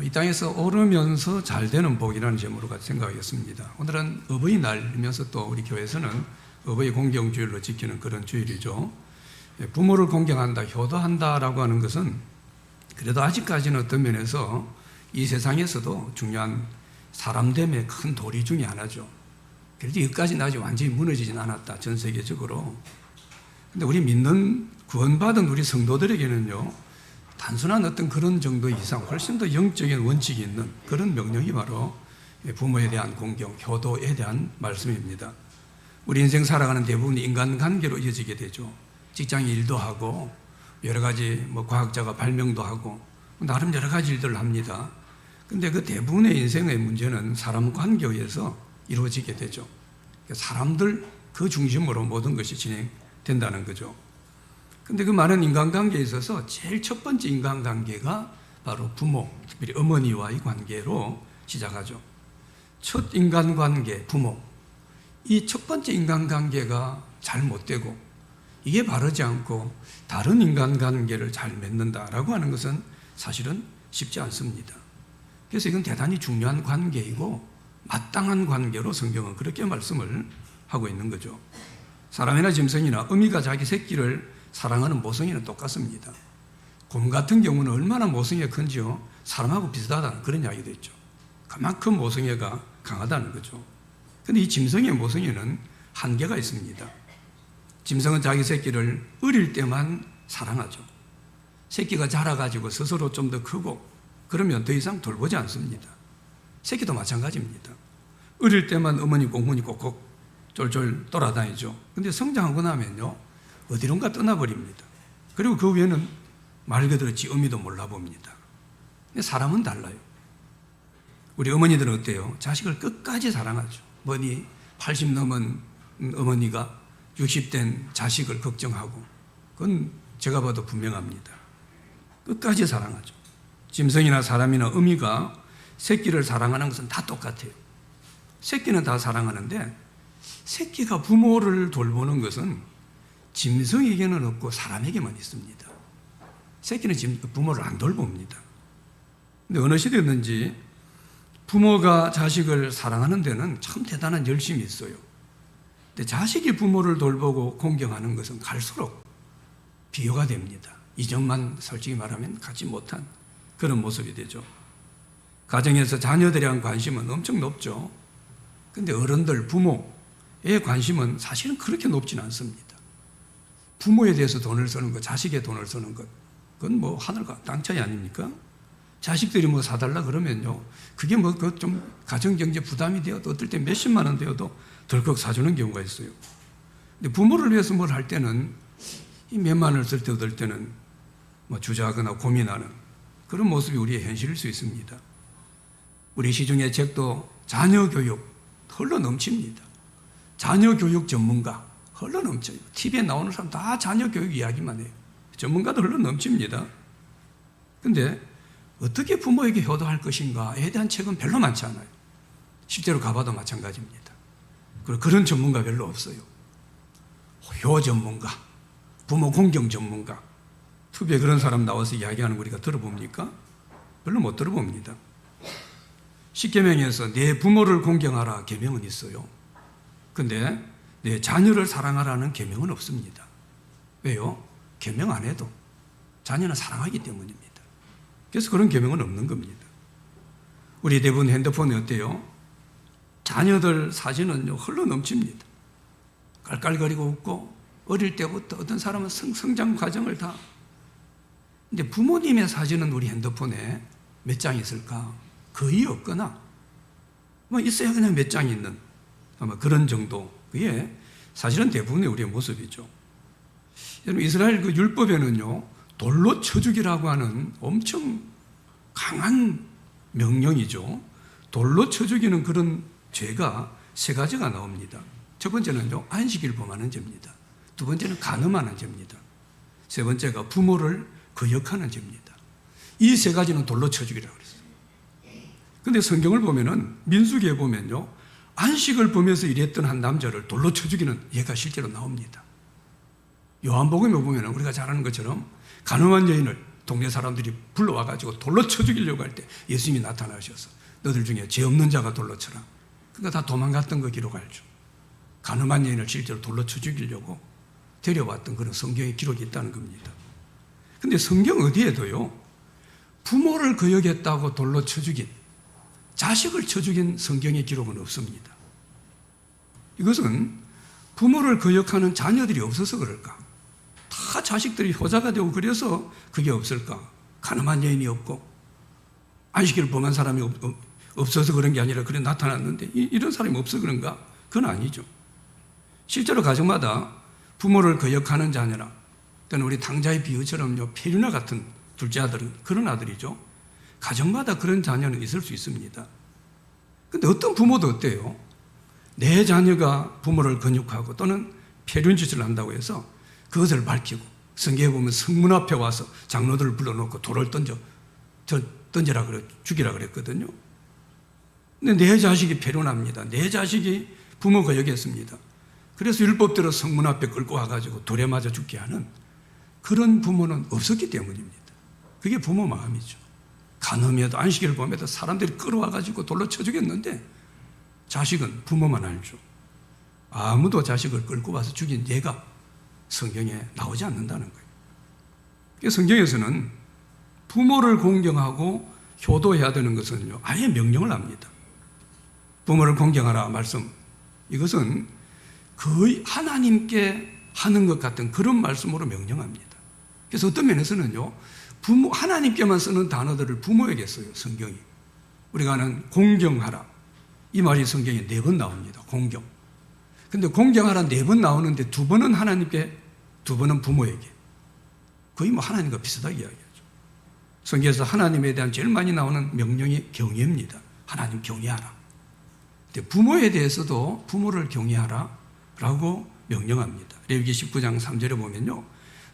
이 땅에서 오르면서 잘 되는 복이라는 제목으로 같이 생각하겠습니다. 오늘은 어버이날이면서 또 우리 교회에서는 어버이 공경주일로 지키는 그런 주일이죠. 부모를 공경한다, 효도한다라고 하는 것은 그래도 아직까지는 어떤 면에서 이 세상에서도 중요한 사람됨의 큰 도리 중에 하나죠. 그래도 여기까지는 아직 완전히 무너지진 않았다, 전 세계적으로. 근데 우리 믿는 구원받은 우리 성도들에게는요, 단순한 어떤 그런 정도 이상 훨씬 더 영적인 원칙이 있는 그런 명령이 바로 부모에 대한 공경, 효도에 대한 말씀입니다. 우리 인생 살아가는 대부분이 인간관계로 이어지게 되죠. 직장 일도 하고 여러 가지 과학자가 발명도 하고 나름 여러 가지 일들을 합니다. 근데 그 대부분의 인생의 문제는 사람 관계에 의해서 이루어지게 되죠. 사람들 그 중심으로 모든 것이 진행된다는 거죠. 근데 그 많은 인간관계에 있어서 제일 첫 번째 인간관계가 바로 부모, 특별히 어머니와의 관계로 시작하죠. 첫 인간관계, 부모. 이 첫 번째 인간관계가 잘못되고 이게 바르지 않고 다른 인간관계를 잘 맺는다라고 하는 것은 사실은 쉽지 않습니다. 그래서 이건 대단히 중요한 관계이고 마땅한 관계로 성경은 그렇게 말씀을 하고 있는 거죠. 사람이나 짐승이나 어미가 자기 새끼를 사랑하는 모성애는 똑같습니다. 곰 같은 경우는 얼마나 모성애가 큰지요, 사람하고 비슷하다는 그런 이야기도 있죠. 그만큼 모성애가 강하다는 거죠. 그런데 이 짐승의 모성애는 한계가 있습니다. 짐승은 자기 새끼를 어릴 때만 사랑하죠. 새끼가 자라가지고 스스로 좀 더 크고 그러면 더 이상 돌보지 않습니다. 새끼도 마찬가지입니다. 어릴 때만 어머니 공문이 꼭꼭 쫄쫄 돌아다니죠. 근데 성장하고 나면요, 어디론가 떠나버립니다. 그리고 그 후에는 말 그대로 지 의미도 몰라봅니다. 근데 사람은 달라요. 우리 어머니들은 어때요? 자식을 끝까지 사랑하죠. 80 넘은 어머니가 60된 자식을 걱정하고, 그건 제가 봐도 분명합니다. 끝까지 사랑하죠. 짐승이나 사람이나 어미가 새끼를 사랑하는 것은 다 똑같아요. 새끼는 다 사랑하는데 새끼가 부모를 돌보는 것은 짐승에게는 없고 사람에게만 있습니다. 새끼는 부모를 안 돌봅니다. 근데 어느 시대였는지 부모가 자식을 사랑하는 데는 참 대단한 열심이 있어요. 근데 자식이 부모를 돌보고 공경하는 것은 갈수록 비교가 됩니다. 이전만 솔직히 말하면 갖지 못한 그런 모습이 되죠. 가정에서 자녀들에 대한 관심은 엄청 높죠. 근데 어른들, 부모의 관심은 사실은 그렇게 높지는 않습니다. 부모에 대해서 돈을 쓰는 것, 자식에 돈을 쓰는 것, 그건 하늘과 땅 차이 아닙니까? 자식들이 사달라 그러면요, 그게 좀 가정경제 부담이 되어도 어떨 때 몇십만 원 되어도 덜컥 사주는 경우가 있어요. 근데 부모를 위해서 뭘 할 때는 이 몇만 원을 쓸 때 어떨 때는 주저하거나 고민하는 그런 모습이 우리의 현실일 수 있습니다. 우리 시중의 책도 자녀 교육 흘러 넘칩니다. 자녀 교육 전문가 흘러 넘쳐요. TV에 나오는 사람 다 자녀 교육 이야기만 해요. 전문가도 흘러 넘칩니다. 근데 어떻게 부모에게 효도할 것인가에 대한 책은 별로 많지 않아요. 실제로 가봐도 마찬가지입니다. 그리고 그런 전문가 별로 없어요. 효 전문가, 부모 공경 전문가, TV에 그런 사람 나와서 이야기하는 거 우리가 들어봅니까? 별로 못 들어봅니다. 십계명에서 내 부모를 공경하라 계명은 있어요. 근데 내 자녀를 사랑하라는 계명은 없습니다. 왜요? 계명 안 해도 자녀는 사랑하기 때문입니다. 그래서 그런 계명은 없는 겁니다. 우리 대부분 핸드폰에 어때요? 자녀들 사진은 흘러 넘칩니다. 깔깔거리고 웃고 어릴 때부터 어떤 사람은 성장 과정을 다. 근데 부모님의 사진은 우리 핸드폰에 몇 장 있을까? 거의 없거나 있어야 그냥 몇 장 있는 아마 그런 정도. 그게 사실은 대부분의 우리의 모습이죠. 여러분, 이스라엘 그 율법에는요, 돌로 쳐 죽이라고 하는 엄청 강한 명령이죠. 돌로 쳐 죽이는 그런 죄가 3가지가 나옵니다. 첫 번째는요, 안식일 범하는 죄입니다. 두 번째는 간음하는 죄입니다. 세 번째가 부모를 거역하는 죄입니다. 이 3가지는 돌로 쳐 죽이라고 그랬어요. 근데 성경을 보면은 민수기에 보면요, 안식을 범해서 일했던 한 남자를 돌로 쳐 죽이는 예가 실제로 나옵니다. 요한복음에 보면 우리가 잘 아는 것처럼 간음한 여인을 동네 사람들이 불러와가지고 돌로 쳐 죽이려고 할 때 예수님이 나타나셔서 너들 중에 죄 없는 자가 돌로 쳐라. 그러니까 다 도망갔던 거 기록하죠. 가늠한 여인을 실제로 돌로 쳐 죽이려고 데려왔던 그런 성경의 기록이 있다는 겁니다. 근데 성경 어디에도요, 부모를 거역했다고 돌로 쳐 죽인, 자식을 쳐 죽인 성경의 기록은 없습니다. 이것은 부모를 거역하는 자녀들이 없어서 그럴까? 다 자식들이 효자가 되고 그래서 그게 없을까? 가늠한 여인이 없고 안식일을 범한 사람이 없어서 그런 게 아니라 그래 나타났는데 이런 사람이 없어 그런가? 그건 아니죠. 실제로 가정마다 부모를 거역하는 자녀나 또는 우리 당자의 비유처럼요, 페류나 같은 둘째 아들은 그런 아들이죠. 가정마다 그런 자녀는 있을 수 있습니다. 근데 어떤 부모도 어때요? 내 자녀가 부모를 건육하고 또는 폐륜 짓을 한다고 해서 그것을 밝히고, 성경에 보면 성문 앞에 와서 장로들을 불러놓고 돌을 던지라 그래, 죽이라 그랬거든요. 근데 내 자식이 폐륜합니다. 내 자식이 부모 거역했습니다. 그래서 율법대로 성문 앞에 끌고 와가지고 돌에 맞아 죽게 하는 그런 부모는 없었기 때문입니다. 그게 부모 마음이죠. 간음에도 안식일을 보면도 사람들이 끌어와가지고 돌로 쳐 죽였는데 자식은 부모만 알죠. 아무도 자식을 끌고 와서 죽인 예가 성경에 나오지 않는다는 거예요. 성경에서는 부모를 공경하고 효도해야 되는 것은요, 아예 명령을 합니다. 부모를 공경하라 말씀, 이것은 거의 하나님께 하는 것 같은 그런 말씀으로 명령합니다. 그래서 어떤 면에서는요, 하나님께만 쓰는 단어들을 부모에게 써요, 성경이. 우리가 하는 공경하라, 이 말이 성경에 4번 나옵니다. 공경. 근데 공경하라 4번 나오는데 2번은 하나님께, 2번은 부모에게. 거의 뭐 하나님과 비슷하게 이야기하죠. 성경에서 하나님에 대한 제일 많이 나오는 명령이 경외입니다. 하나님 경외하라. 근데 부모에 대해서도 부모를 경외하라 라고 명령합니다. 레위기 19장 3절에 보면요,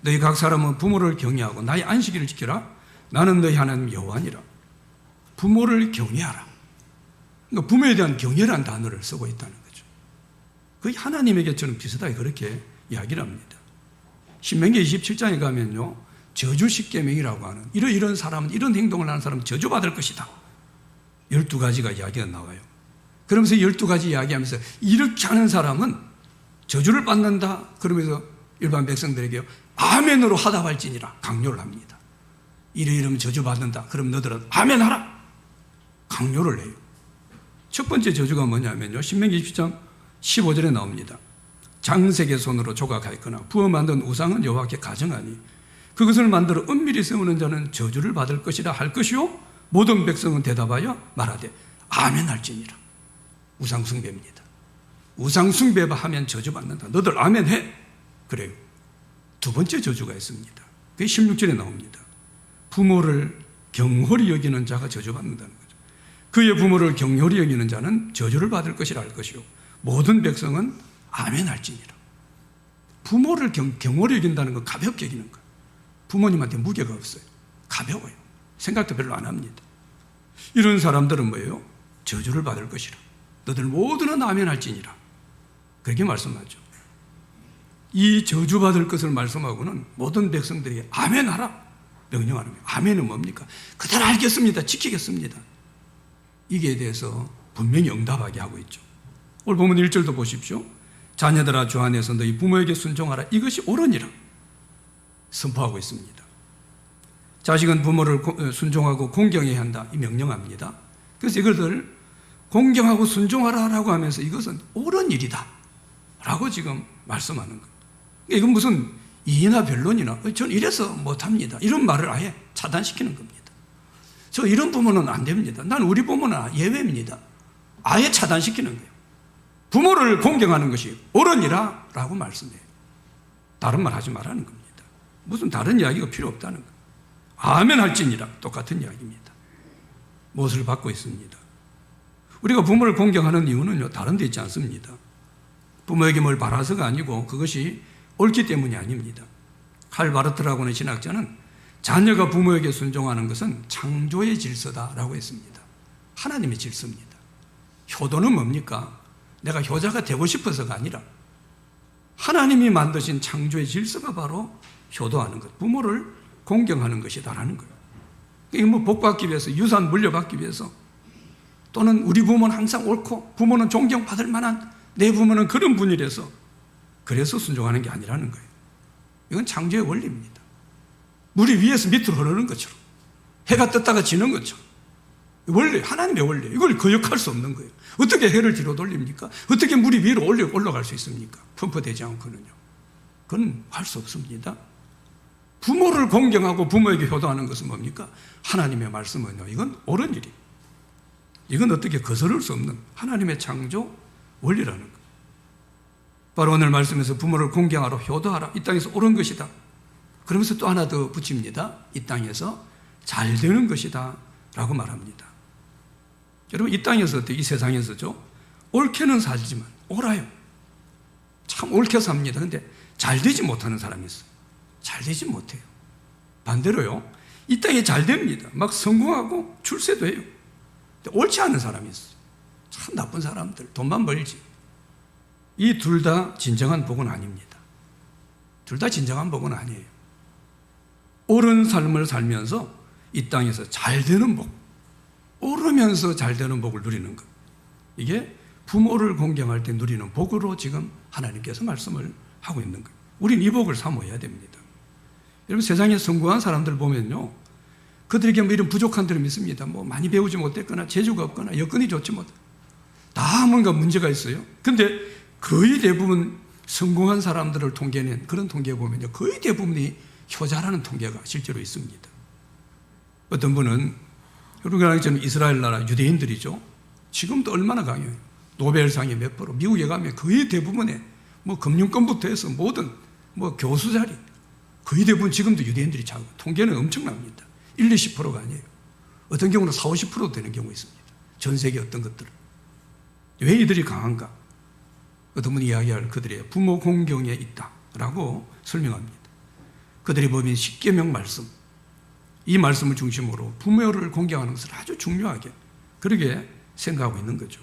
너희 각 사람은 부모를 경외하고 나의 안식일을 지켜라. 나는 너희 하나님 여호와니라. 부모를 경외하라. 그러니까 부모에 대한 경외라는 단어를 쓰고 있다는 거죠. 거의 하나님에게처럼 비슷하게 그렇게 이야기를 합니다. 신명기 27장에 가면요, 저주 십계명이라고 하는 이런 사람은, 이런 행동을 하는 사람은 저주받을 것이다. 12가지가 이야기가 나와요. 그러면서 12가지 이야기하면서 이렇게 하는 사람은 저주를 받는다. 그러면서 일반 백성들에게 아멘으로 하답할지니라 강요를 합니다. 이러면 저주받는다. 그럼 너들은 아멘하라. 강요를 해요. 첫 번째 저주가 뭐냐면요, 신명기 20장 15절에 나옵니다. 장색의 손으로 조각하였거나 부어 만든 우상은 여호와께 가정하니 그것을 만들어 은밀히 세우는 자는 저주를 받을 것이라 할 것이요, 모든 백성은 대답하여 말하되 아멘할지니라. 우상 숭배입니다. 우상 숭배하면 저주받는다. 너들 아멘해. 그래요. 2번째 저주가 있습니다. 그게 16절에 나옵니다. 부모를 경홀히 여기는 자가 저주받는다는 거죠. 그의 부모를 경홀히 여기는 자는 저주를 받을 것이라 할 것이요, 모든 백성은 아멘할지니라. 부모를 경홀히 여긴다는 건 가볍게 여기는 거예요. 부모님한테 무게가 없어요. 가벼워요. 생각도 별로 안 합니다. 이런 사람들은 뭐예요? 저주를 받을 것이라. 너들 모두는 아멘할지니라. 그렇게 말씀하죠. 이 저주받을 것을 말씀하고는 모든 백성들에게 아멘하라 명령하는 거예요. 아멘은 뭡니까? 그대로 알겠습니다. 지키겠습니다. 이게 대해서 분명히 응답하게 하고 있죠. 오늘 보면 1절도 보십시오. 자녀들아 주 안에서 너희 부모에게 순종하라. 이것이 옳으니라 선포하고 있습니다. 자식은 부모를 순종하고 공경해야 한다. 이 명령합니다. 그래서 이것을 공경하고 순종하라라고 하면서 이것은 옳은 일이다 라고 지금 말씀하는 거예요. 이건 무슨 이의나 변론이나 전 이래서 못합니다, 이런 말을 아예 차단시키는 겁니다. 저 이런 부모는 안 됩니다. 난 우리 부모는 예외입니다. 아예 차단시키는 거예요. 부모를 공경하는 것이 옳으니라 라고 말씀해요. 다른 말 하지 말라는 겁니다. 무슨 다른 이야기가 필요 없다는 거예요. 아멘 할지니라 똑같은 이야기입니다. 무엇을 받고 있습니다. 우리가 부모를 공경하는 이유는요, 다른 데 있지 않습니다. 부모에게 뭘 바라서가 아니고 그것이 옳기 때문이 아닙니다. 칼 바르트라고 하는 신학자는 자녀가 부모에게 순종하는 것은 창조의 질서다라고 했습니다. 하나님의 질서입니다. 효도는 뭡니까? 내가 효자가 되고 싶어서가 아니라 하나님이 만드신 창조의 질서가 바로 효도하는 것, 부모를 공경하는 것이다라는 거예요. 이게 뭐 복받기 위해서, 유산 물려받기 위해서, 또는 우리 부모는 항상 옳고 부모는 존경받을 만한 내 부모는 그런 분이라서 그래서 순종하는 게 아니라는 거예요. 이건 창조의 원리입니다. 물이 위에서 밑으로 흐르는 것처럼, 해가 떴다가 지는 것처럼, 원리, 하나님의 원리, 이걸 거역할 수 없는 거예요. 어떻게 해를 뒤로 돌립니까? 어떻게 물이 위로 올라갈 수 있습니까? 펌프되지 않고는요. 그건 할 수 없습니다. 부모를 공경하고 부모에게 효도하는 것은 뭡니까? 하나님의 말씀은요, 이건 옳은 일이에요. 이건 어떻게 거스를 수 없는 하나님의 창조 원리라는 거예요. 바로 오늘 말씀에서 부모를 공경하라, 효도하라, 이 땅에서 옳은 것이다. 그러면서 또 하나 더 붙입니다. 이 땅에서 잘 되는 것이다 라고 말합니다. 여러분, 이 땅에서 어때요? 이 세상에서죠, 옳게는 살지만 옳아요. 참 옳게 삽니다. 근데 잘 되지 못하는 사람이 있어요. 잘 되지 못해요. 반대로요, 이 땅에 잘 됩니다. 막 성공하고 출세도 해요. 근데 옳지 않은 사람이 있어요. 참 나쁜 사람들, 돈만 벌지. 이 둘 다 진정한 복은 아닙니다. 둘 다 진정한 복은 아니에요. 옳은 삶을 살면서 이 땅에서 잘 되는 복, 옳으면서 잘 되는 복을 누리는 것, 이게 부모를 공경할 때 누리는 복으로 지금 하나님께서 말씀을 하고 있는 거예요. 우린 이 복을 사모해야 됩니다. 여러분, 세상에 성공한 사람들 보면요, 그들에게 뭐 이런 부족한 점이 있습니다. 뭐 많이 배우지 못했거나 재주가 없거나 여건이 좋지 못, 다 뭔가 문제가 있어요. 근데 거의 대부분 성공한 사람들을 통계낸 그런 통계에 보면요, 거의 대부분이 효자라는 통계가 실제로 있습니다. 어떤 분은, 우리가 알기처럼 이스라엘 나라 유대인들이죠. 지금도 얼마나 강해요. 노벨상이 몇 프로, 미국에 가면 거의 대부분의 뭐 금융권부터 해서 모든 뭐 교수 자리, 거의 대부분 지금도 유대인들이 차고, 통계는 엄청납니다. 1, 20%가 아니에요. 어떤 경우는 4, 50% 되는 경우 있습니다. 전 세계 어떤 것들은. 왜 이들이 강한가? 어떤 분이 이야기할 그들의 부모 공경에 있다라고 설명합니다. 그들이 보면 십계명 말씀, 이 말씀을 중심으로 부모를 공경하는 것을 아주 중요하게 그렇게 생각하고 있는 거죠.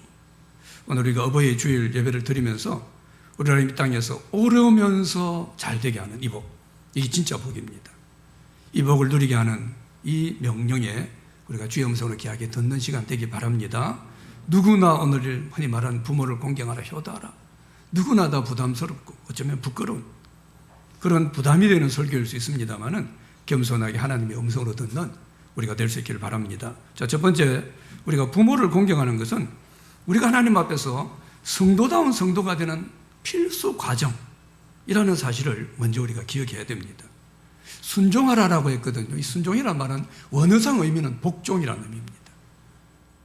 오늘 우리가 어버이 주일 예배를 드리면서 우리 하나님 땅에서 오르면서 잘되게 하는 이 복, 이게 진짜 복입니다. 이 복을 누리게 하는 이 명령에 우리가 주의 음성을 귀하게 듣는 시간 되기 바랍니다. 누구나 오늘 흔히 말하는 부모를 공경하라, 효도하라, 누구나 다 부담스럽고 어쩌면 부끄러운 그런 부담이 되는 설교일 수 있습니다만은 겸손하게 하나님의 음성으로 듣는 우리가 될 수 있기를 바랍니다. 자, 첫 번째, 우리가 부모를 공경하는 것은 우리가 하나님 앞에서 성도다운 성도가 되는 필수 과정이라는 사실을 먼저 우리가 기억해야 됩니다. 순종하라라고 했거든요. 이 순종이라는 말은 원어상 의미는 복종이라는 의미입니다.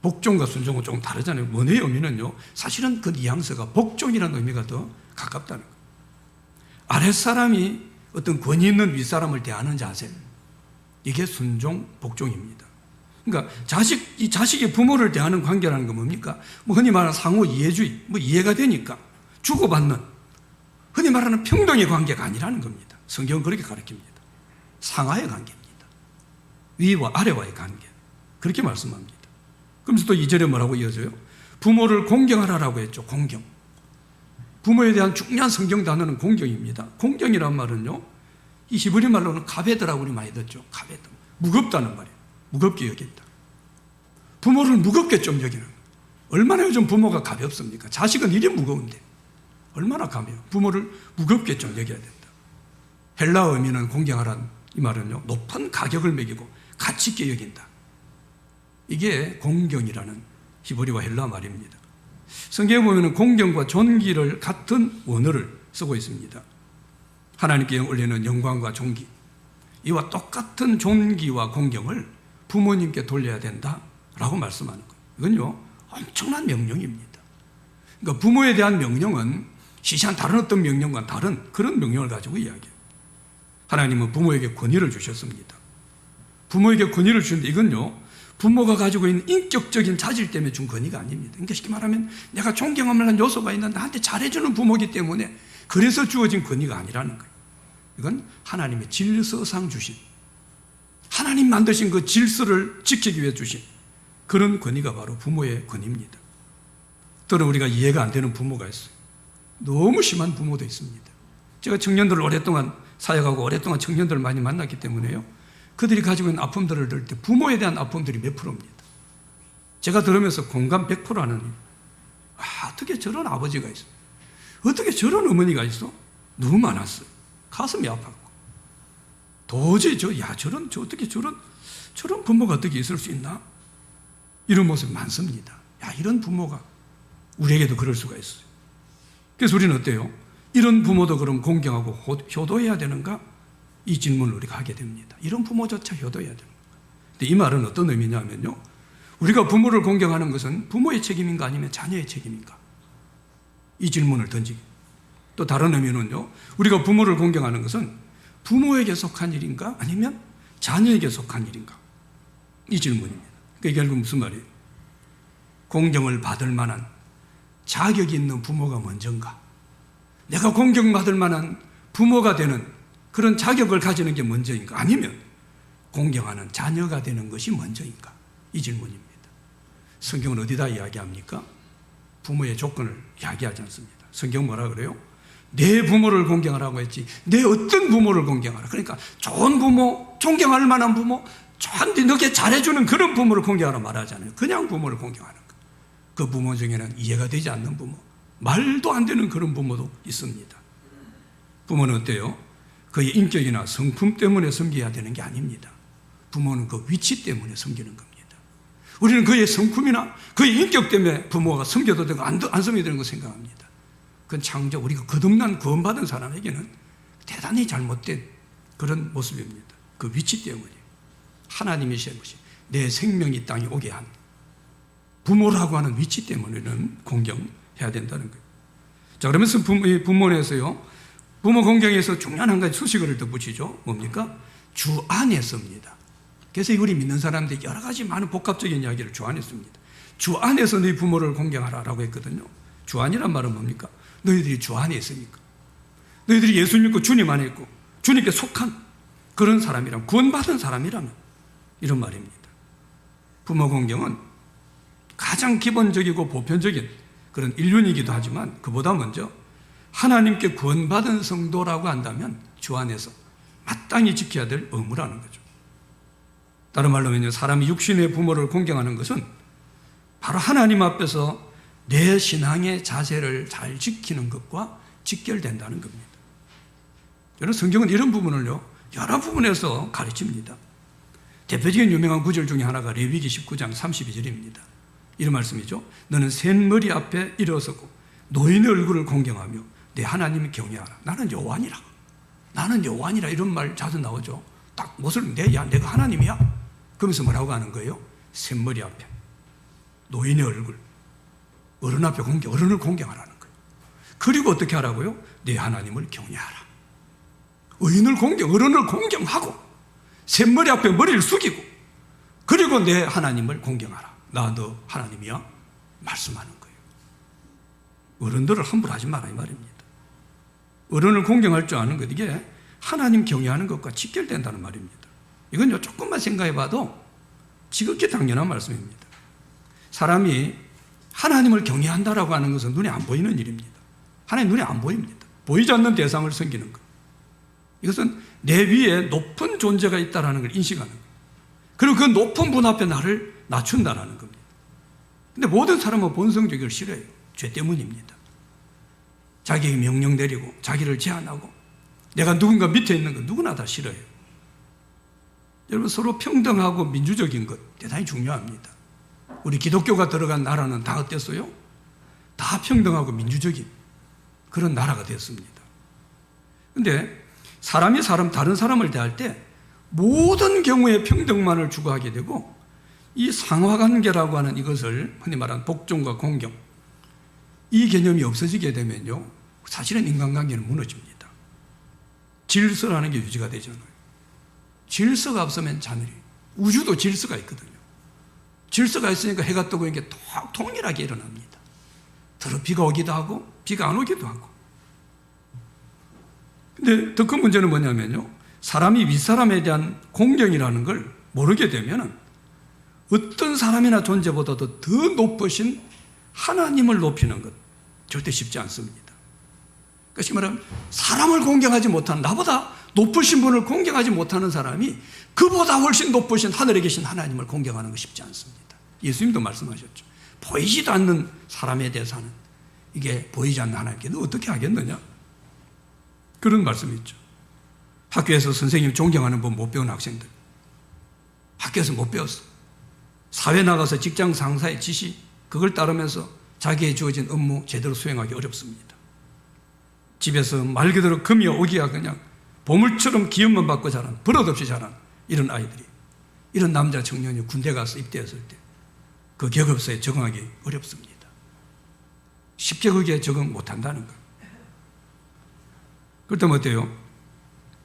복종과 순종은 조금 다르잖아요. 원어의 의미는요, 사실은 그 뉘앙스가 복종이라는 의미가 더 가깝다는 거예요. 아랫사람이 어떤 권위 있는 윗사람을 대하는 자세, 이게 순종, 복종입니다. 그러니까 이 자식이 부모를 대하는 관계라는 건 뭡니까? 뭐 흔히 말하는 상호 이해주의, 뭐 이해가 되니까 주고받는, 흔히 말하는 평등의 관계가 아니라는 겁니다. 성경은 그렇게 가르칩니다. 상하의 관계입니다. 위와 아래와의 관계, 그렇게 말씀합니다. 그러면서 또 2절에 뭐라고 이어져요? 부모를 공경하라라고 했죠. 공경. 부모에 대한 중요한 성경 단어는 공경입니다. 공경이란 말은요, 이 히브리 말로는 가베드라고 우리 많이 듣죠. 가베드. 무겁다는 말이에요. 무겁게 여긴다. 부모를 무겁게 좀 여기는 거예요. 얼마나 요즘 부모가 가볍습니까? 자식은 이리 무거운데 얼마나 가벼워요. 부모를 무겁게 좀 여겨야 된다. 헬라어 의미는 공경하란 이 말은요, 높은 가격을 매기고 가치 있게 여긴다. 이게 공경이라는 히브리와 헬라 말입니다. 성경에 보면 공경과 존귀를 같은 원어를 쓰고 있습니다. 하나님께 올리는 영광과 존귀, 이와 똑같은 존귀와 공경을 부모님께 돌려야 된다라고 말씀하는 거예요. 이건요, 엄청난 명령입니다. 그러니까 부모에 대한 명령은 시시한 다른 어떤 명령과 다른 그런 명령을 가지고 이야기해요. 하나님은 부모에게 권위를 주셨습니다. 부모에게 권위를 주는데 이건요, 부모가 가지고 있는 인격적인 자질 때문에 준 권위가 아닙니다. 그러니까 쉽게 말하면 내가 존경할 만한 요소가 있는 나한테 잘해주는 부모이기 때문에 그래서 주어진 권위가 아니라는 거예요. 이건 하나님의 질서상 주신, 하나님 만드신 그 질서를 지키기 위해 주신 그런 권위가 바로 부모의 권위입니다. 또는 우리가 이해가 안 되는 부모가 있어요. 너무 심한 부모도 있습니다. 제가 청년들을 오랫동안 사역하고 오랫동안 청년들을 많이 만났기 때문에요, 그들이 가지고 있는 아픔들을 들을 때 부모에 대한 아픔들이 몇 프로입니다. 제가 들으면서 공감 100% 하는 일. 어떻게 저런 아버지가 있어? 어떻게 저런 어머니가 있어? 너무 많았어요. 가슴이 아팠고. 도저히 어떻게 저런 부모가 어떻게 있을 수 있나? 이런 모습이 많습니다. 이런 부모가 우리에게도 그럴 수가 있어요. 그래서 우리는 어때요? 이런 부모도 그럼 공경하고 효도해야 되는가? 이 질문을 우리가 하게 됩니다. 이런 부모조차 효도해야 되는가? 근데 이 말은 어떤 의미냐면요. 우리가 부모를 공경하는 것은 부모의 책임인가 아니면 자녀의 책임인가? 이 질문을 던지기. 또 다른 의미는요. 우리가 부모를 공경하는 것은 부모에게 속한 일인가 아니면 자녀에게 속한 일인가? 이 질문입니다. 그게 결국 무슨 말이에요? 공경을 받을 만한 자격이 있는 부모가 먼저인가? 내가 공경받을 만한 부모가 되는 그런 자격을 가지는 게 먼저인가? 아니면 공경하는 자녀가 되는 것이 먼저인가? 이 질문입니다. 성경은 어디다 이야기합니까? 부모의 조건을 이야기하지 않습니다. 성경 뭐라 그래요? 내 부모를 공경하라고 했지 내 어떤 부모를 공경하라. 그러니까 좋은 부모, 존경할 만한 부모, 너게 잘해주는 그런 부모를 공경하라 말하잖아요. 그냥 부모를 공경하는 거. 그 부모 중에는 이해가 되지 않는 부모, 말도 안 되는 그런 부모도 있습니다. 부모는 어때요? 그의 인격이나 성품 때문에 섬겨야 되는 게 아닙니다. 부모는 그 위치 때문에 섬기는 겁니다. 우리는 그의 성품이나 그의 인격 때문에 부모가 섬겨도 되고 안 섬겨도 되는 거 생각합니다. 그건 창조, 우리가 거듭난 구원받은 사람에게는 대단히 잘못된 그런 모습입니다. 그 위치 때문에 하나님이 신 것이 내 생명이 땅에 오게 한 부모라고 하는 위치 때문에는 공경해야 된다는 거예요. 자, 그러면서 부모에서요, 부모 공경에서 중요한 한 가지 수식어를 덧붙이죠. 뭡니까? 주 안에서입니다. 그래서 우리 믿는 사람들이 여러 가지 많은 복합적인 이야기를 주 안에 씁니다. 주 안에서 너희 부모를 공경하라라고 했거든요. 주 안이란 말은 뭡니까? 너희들이 주 안에 있으니까. 너희들이 예수 믿고 주님 안에 있고 주님께 속한 그런 사람이라면, 구원받은 사람이라면 이런 말입니다. 부모 공경은 가장 기본적이고 보편적인 그런 일륜이기도 하지만 그보다 먼저 하나님께 구원받은 성도라고 한다면 주 안에서 마땅히 지켜야 될 의무라는 거죠. 다른 말로 하면 사람이 육신의 부모를 공경하는 것은 바로 하나님 앞에서 내 신앙의 자세를 잘 지키는 것과 직결된다는 겁니다. 여러분, 성경은 이런 부분을요, 여러 부분에서 가르칩니다. 대표적인 유명한 구절 중에 하나가 레위기 19장 32절입니다. 이런 말씀이죠. 너는 샌머리 앞에 일어서고 노인의 얼굴을 공경하며 내 하나님을 경외하라. 나는 여호와니라. 나는 여호와니라. 이런 말 자주 나오죠. 딱 무엇을 내가 하나님이야? 그러면서 뭐라고 하는 거예요? 샌머리 앞에 노인의 얼굴, 어른 앞에 어른을 공경하라는 거예요. 그리고 어떻게 하라고요? 내 하나님을 경외하라. 어른을 공경하고 샘머리 앞에 머리를 숙이고 그리고 내 하나님을 공경하라. 나 너 하나님이야? 말씀하는 거예요. 어른들을 함부로 하지 마라 이 말입니다. 어른을 공경할 줄 아는 것, 이게 하나님 경외하는 것과 직결된다는 말입니다. 이건요, 조금만 생각해 봐도 지극히 당연한 말씀입니다. 사람이 하나님을 경외한다라고 하는 것은 눈에 안 보이는 일입니다. 하나님 눈에 안 보입니다. 보이지 않는 대상을 섬기는 것. 이것은 내 위에 높은 존재가 있다는 걸 인식하는 거예요. 그리고 그 높은 분 앞에 나를 낮춘다는 겁니다. 근데 모든 사람은 본성적으로 싫어해요. 죄 때문입니다. 자기에게 명령 내리고 자기를 제한하고 내가 누군가 밑에 있는 거 누구나 다 싫어해요. 여러분, 서로 평등하고 민주적인 것 대단히 중요합니다. 우리 기독교가 들어간 나라는 다 어땠어요? 다 평등하고 민주적인 그런 나라가 되었습니다. 그런데 사람이 다른 사람을 대할 때 모든 경우에 평등만을 추구하게 되고 이 상하관계라고 하는 이것을 흔히 말하는 복종과 공경, 이 개념이 없어지게 되면요, 사실은 인간관계는 무너집니다. 질서라는 게 유지가 되잖아요. 질서가 없으면 자멸이, 우주도 질서가 있거든요. 질서가 있으니까 해가 뜨고 이게 동일하게 일어납니다. 비가 오기도 하고 비가 안 오기도 하고. 근데 더 큰 문제는 뭐냐면요, 사람이 윗사람에 대한 공경이라는 걸 모르게 되면 어떤 사람이나 존재보다도 더 높으신 하나님을 높이는 것 절대 쉽지 않습니다. 그러니까 말하면 사람을 공경하지 못한, 나보다 높으신 분을 공경하지 못하는 사람이 그보다 훨씬 높으신 하늘에 계신 하나님을 공경하는 거 쉽지 않습니다. 예수님도 말씀하셨죠. 보이지도 않는 사람에 대해서는 이게 보이지 않는 하나님께 너 어떻게 하겠느냐? 그런 말씀이 있죠. 학교에서 선생님 존경하는 법 못 배운 학생들, 학교에서 못 배웠어. 사회 나가서 직장 상사의 지시 그걸 따르면서 자기의 주어진 업무 제대로 수행하기 어렵습니다. 집에서 말 그대로 금이 오기야 그냥 보물처럼 기운만 받고 자란, 버릇없이 자란 이런 아이들이, 이런 남자 청년이 군대 가서 입대했을 때 그 계급사에 적응하기 어렵습니다. 쉽게 거기에 적응 못한다는 거예요. 그렇다면 어때요?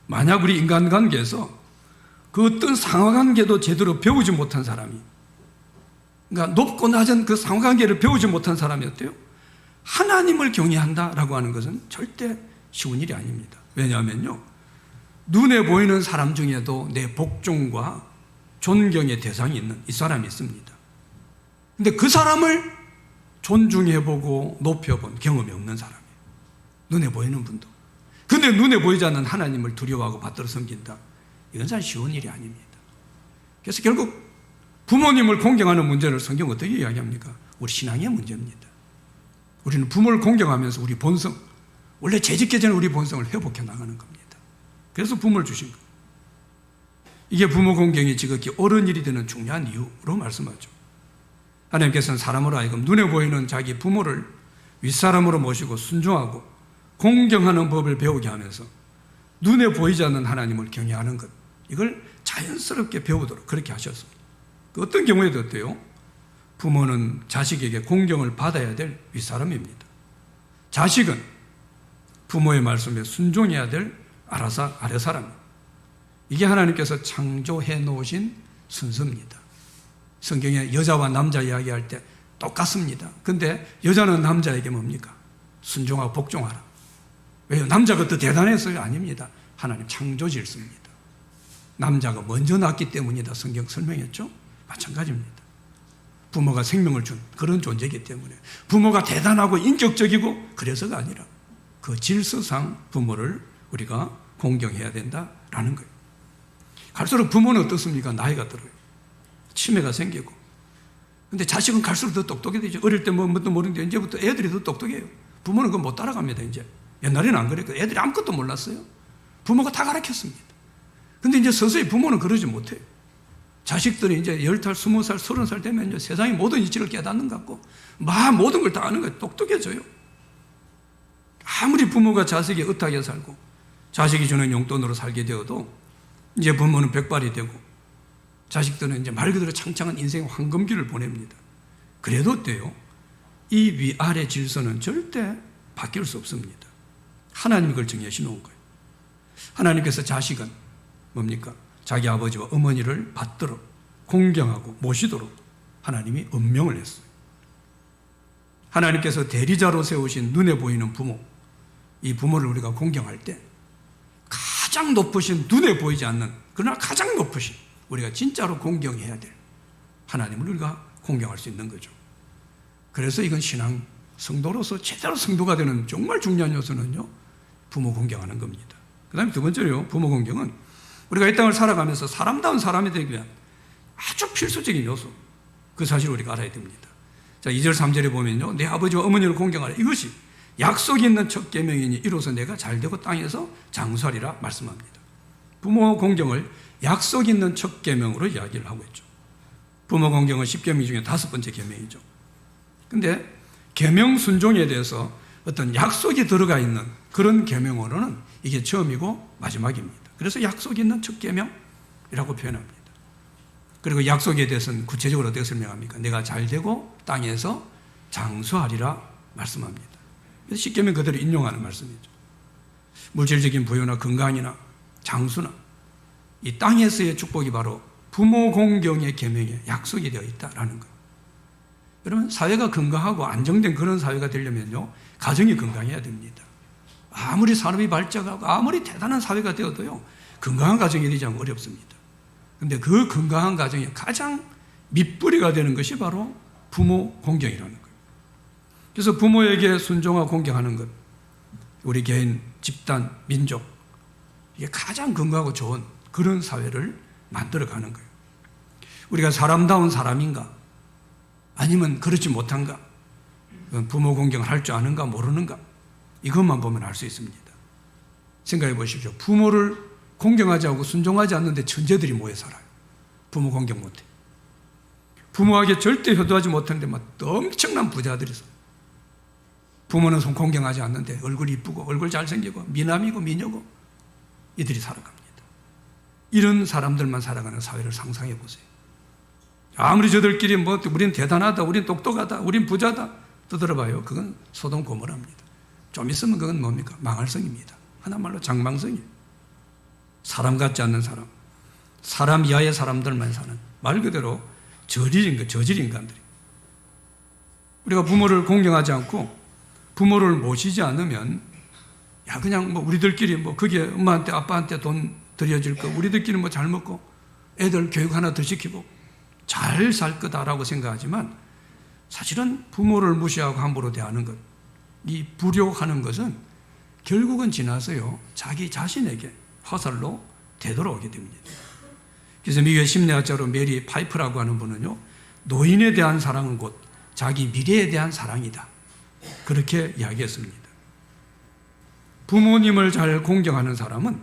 만약 우리 인간관계에서 그 어떤 상하관계도 제대로 배우지 못한 사람이, 그러니까 높고 낮은 그 상하관계를 배우지 못한 사람이 어때요? 하나님을 경외한다라고 하는 것은 절대 쉬운 일이 아닙니다. 왜냐하면요, 눈에 보이는 사람 중에도 내 복종과 존경의 대상이 있는 이 사람이 있습니다. 근데 그 사람을 존중해보고 높여본 경험이 없는 사람이에요. 눈에 보이는 분도. 근데 눈에 보이지 않는 하나님을 두려워하고 받들어 섬긴다. 이건 참 쉬운 일이 아닙니다. 그래서 결국 부모님을 공경하는 문제를 성경 어떻게 이야기합니까? 우리 신앙의 문제입니다. 우리는 부모를 공경하면서 우리 본성, 원래 죄짓기 전에 우리 본성을 회복해 나가는 겁니다. 그래서 부모를 주신 거예요. 이게 부모 공경이 지극히 옳은 일이 되는 중요한 이유로 말씀하죠. 하나님께서는 사람으로 하여금 눈에 보이는 자기 부모를 윗사람으로 모시고 순종하고 공경하는 법을 배우게 하면서 눈에 보이지 않는 하나님을 경외하는 것, 이걸 자연스럽게 배우도록 그렇게 하셨습니다. 어떤 경우에도 어때요? 부모는 자식에게 공경을 받아야 될 윗사람입니다. 자식은 부모의 말씀에 순종해야 될 아래사람. 이게 하나님께서 창조해 놓으신 순서입니다. 성경에 여자와 남자 이야기할 때 똑같습니다. 근데 여자는 남자에게 뭡니까? 순종하고 복종하라. 왜요? 남자가 더 대단했어요? 아닙니다. 하나님 창조 질서입니다. 남자가 먼저 낳기 때문이다. 성경 설명했죠? 마찬가지입니다. 부모가 생명을 준 그런 존재이기 때문에 부모가 대단하고 인격적이고 그래서가 아니라 그 질서상 부모를 우리가 공경해야 된다라는 거예요. 갈수록 부모는 어떻습니까? 나이가 들어요. 치매가 생기고. 근데 자식은 갈수록 더 똑똑해지죠. 어릴 때 뭣도 모르는데 이제부터 애들이 더 똑똑해요. 부모는 그거 못 따라갑니다. 이제 옛날에는 안 그랬거든요. 애들이 아무것도 몰랐어요. 부모가 다 가르쳤습니다. 근데 이제 서서히 부모는 그러지 못해요. 자식들이 이제 10살, 20살, 30살 되면 이제 세상의 모든 이치를 깨닫는 것 같고 막 모든 걸 다 아는 거예요. 똑똑해져요. 아무리 부모가 자식이 의탁에 살고 자식이 주는 용돈으로 살게 되어도 이제 부모는 백발이 되고 자식들은 이제 말 그대로 창창한 인생의 황금기를 보냅니다. 그래도 어때요? 이 위아래 질서는 절대 바뀔 수 없습니다. 하나님이 그걸 정해시 놓은 거예요. 하나님께서 자식은 뭡니까? 자기 아버지와 어머니를 받들어 공경하고 모시도록 하나님이 엄명을 했어요. 하나님께서 대리자로 세우신 눈에 보이는 부모, 이 부모를 우리가 공경할 때 가장 높으신, 눈에 보이지 않는 그러나 가장 높으신, 우리가 진짜로 공경해야 될 하나님을 우리가 공경할 수 있는 거죠. 그래서 이건 신앙 성도로서 제대로 성도가 되는 정말 중요한 요소는요, 부모 공경하는 겁니다. 그 다음에 두 번째로요, 부모 공경은 우리가 이 땅을 살아가면서 사람다운 사람이 되기 위한 아주 필수적인 요소, 그 사실을 우리가 알아야 됩니다. 자, 2절 3절에 보면요, 내 아버지와 어머니를 공경하라. 이것이 약속이 있는 첫 계명이니 이로써 내가 잘되고 땅에서 장수하리라 말씀합니다. 부모 공경을 약속 있는 첫 계명으로 이야기를 하고 있죠. 부모 공경은 10계명 중에 5번째 계명이죠. 근데 계명 순종에 대해서 어떤 약속이 들어가 있는 그런 계명으로는 이게 처음이고 마지막입니다. 그래서 약속이 있는 첫 계명이라고 표현합니다. 그리고 약속에 대해서는 구체적으로 어떻게 설명합니까? 내가 잘되고 땅에서 장수하리라 말씀합니다. 그래서 10계명 그대로 인용하는 말씀이죠. 물질적인 부유나 건강이나 장수나 이 땅에서의 축복이 바로 부모 공경의 계명에 약속이 되어 있다라는 거예요. 여러분, 사회가 건강하고 안정된 그런 사회가 되려면요, 가정이 건강해야 됩니다. 아무리 산업이 발전하고 아무리 대단한 사회가 되어도요, 건강한 가정이 되지 않으면 어렵습니다. 그런데 그 건강한 가정의 가장 밑뿌리가 되는 것이 바로 부모 공경이라는 거예요. 그래서 부모에게 순종하고 공경하는 것, 우리 개인, 집단, 민족, 이게 가장 건강하고 좋은 그런 사회를 만들어가는 거예요. 우리가 사람다운 사람인가? 아니면 그렇지 못한가? 부모 공경을 할 줄 아는가 모르는가? 이것만 보면 알 수 있습니다. 생각해 보십시오. 부모를 공경하지 않고 순종하지 않는데 천재들이 모여 살아요. 부모 공경 못해. 부모에게 절대 효도하지 못하는데 막 엄청난 부자들이 있어. 부모는 공경하지 않는데 얼굴 이쁘고 얼굴 잘생기고 미남이고 미녀고 이들이 살아갑니다. 이런 사람들만 살아가는 사회를 상상해 보세요. 아무리 저들끼리 뭐 우린 대단하다, 우린 똑똑하다, 우린 부자다 떠들어봐요. 그건 소돔 고모라입니다. 좀 있으면 그건 뭡니까? 망할성입니다. 하나말로 장망성이에요. 사람 같지 않는 사람, 사람 이하의 사람들만 사는 말 그대로 저질 인간들이. 우리가 부모를 공경하지 않고 부모를 모시지 않으면 야 그냥 뭐 우리들끼리 뭐 그게 엄마한테 아빠한테 돈 들여줄 거 우리들끼리 뭐 잘 먹고 애들 교육 하나 더 시키고 잘 살 거다라고 생각하지만 사실은 부모를 무시하고 함부로 대하는 것, 이 불효하는 것은 결국은 지나서요 자기 자신에게 화살로 되돌아오게 됩니다. 그래서 미국의 심리학자로 메리 파이프라고 하는 분은요 노인에 대한 사랑은 곧 자기 미래에 대한 사랑이다 그렇게 이야기했습니다. 부모님을 잘 공경하는 사람은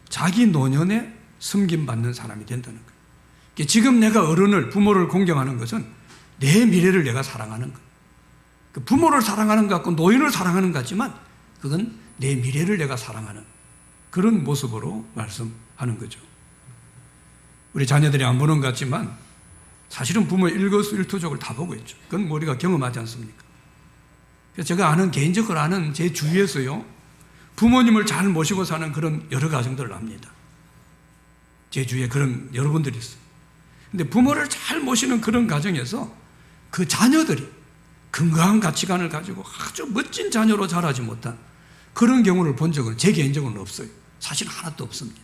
자기 노년에 섬김받는 사람이 된다는 거예요. 지금 내가 어른을 부모를 공경하는 것은 내 미래를 내가 사랑하는 거예요. 부모를 사랑하는 것 같고 노인을 사랑하는 것 같지만 그건 내 미래를 내가 사랑하는 그런 모습으로 말씀하는 거죠. 우리 자녀들이 안 보는 것 같지만 사실은 부모의 일거수일투족을 다 보고 있죠. 그건 우리가 경험하지 않습니까? 그래서 제가 개인적으로 아는 제 주위에서요 부모님을 잘 모시고 사는 그런 여러 가정들을 압니다. 제 주위에 그런 여러분들이 있어요. 근데 부모를 잘 모시는 그런 가정에서 그 자녀들이 건강한 가치관을 가지고 아주 멋진 자녀로 자라지 못한 그런 경우를 본 적은 제 개인적으로는 없어요. 사실 하나도 없습니다.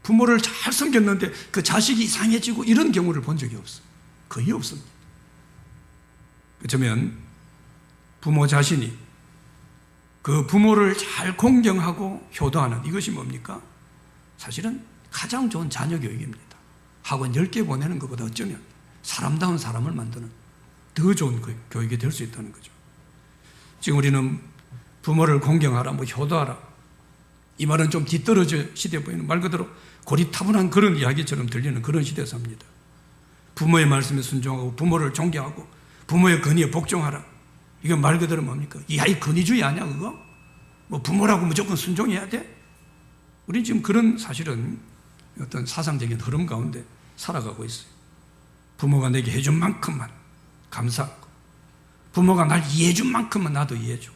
부모를 잘 섬겼는데 그 자식이 이상해지고 이런 경우를 본 적이 없어요. 거의 없습니다. 그렇다면 부모 자신이 그 부모를 잘 공경하고 효도하는 이것이 뭡니까? 사실은 가장 좋은 자녀 교육입니다. 학원 10개 보내는 것보다 어쩌면 사람다운 사람을 만드는 더 좋은 교육이 될 수 있다는 거죠. 지금 우리는 부모를 공경하라, 뭐 효도하라 이 말은 좀 뒤떨어져 시대에 보이는 말 그대로 고리타분한 그런 이야기처럼 들리는 그런 시대에 삽니다. 부모의 말씀에 순종하고 부모를 존경하고 부모의 권위에 복종하라. 이건 말 그대로 뭡니까? 이 권위주의 아니야 그거? 뭐 부모라고 무조건 순종해야 돼? 우리 지금 그런 사실은 어떤 사상적인 흐름 가운데 살아가고 있어요. 부모가 내게 해준 만큼만 감사하고 부모가 날 이해해 준 만큼만 나도 이해해주고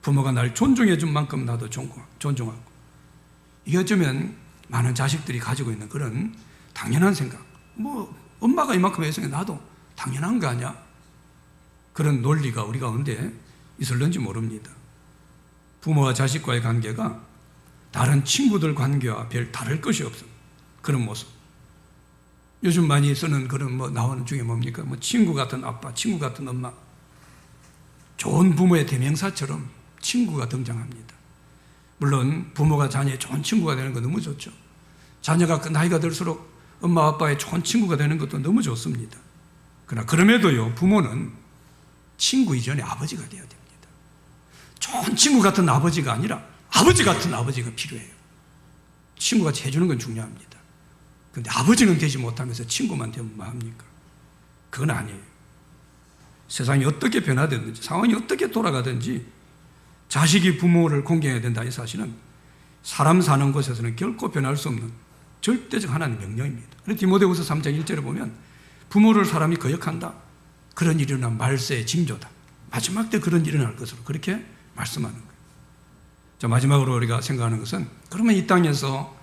부모가 날 존중해 준 만큼 나도 존중하고 이게 어쩌면 많은 자식들이 가지고 있는 그런 당연한 생각, 뭐 엄마가 이만큼 했으니까 나도 당연한 거 아니야? 그런 논리가 우리 가운데 있을는지 모릅니다. 부모와 자식과의 관계가 다른 친구들 관계와 별 다를 것이 없습니다. 그런 모습. 요즘 많이 쓰는 그런 뭐 나오는 중에 뭡니까? 뭐 친구 같은 아빠, 친구 같은 엄마. 좋은 부모의 대명사처럼 친구가 등장합니다. 물론 부모가 자녀의 좋은 친구가 되는 건 너무 좋죠. 자녀가 나이가 들수록 엄마 아빠의 좋은 친구가 되는 것도 너무 좋습니다. 그러나 그럼에도요 부모는 친구 이전에 아버지가 되어야 됩니다. 좋은 친구 같은 아버지가 아니라 아버지 같은 아버지가 필요해요. 친구같이 해주는 건 중요합니다. 그런데 아버지는 되지 못하면서 친구만 되면 뭐합니까? 그건 아니에요. 세상이 어떻게 변화되든지 상황이 어떻게 돌아가든지 자식이 부모를 공경해야 된다 이 사실은 사람 사는 곳에서는 결코 변할 수 없는 절대적 하나님의 명령입니다. 그래서 디모데후서 3장 1절에 보면 부모를 사람이 거역한다. 그런 일이 일어난 말세의 징조다. 마지막 때 그런 일이 일어날 것으로 그렇게 말씀하는 거예요. 자, 마지막으로 우리가 생각하는 것은 그러면 이 땅에서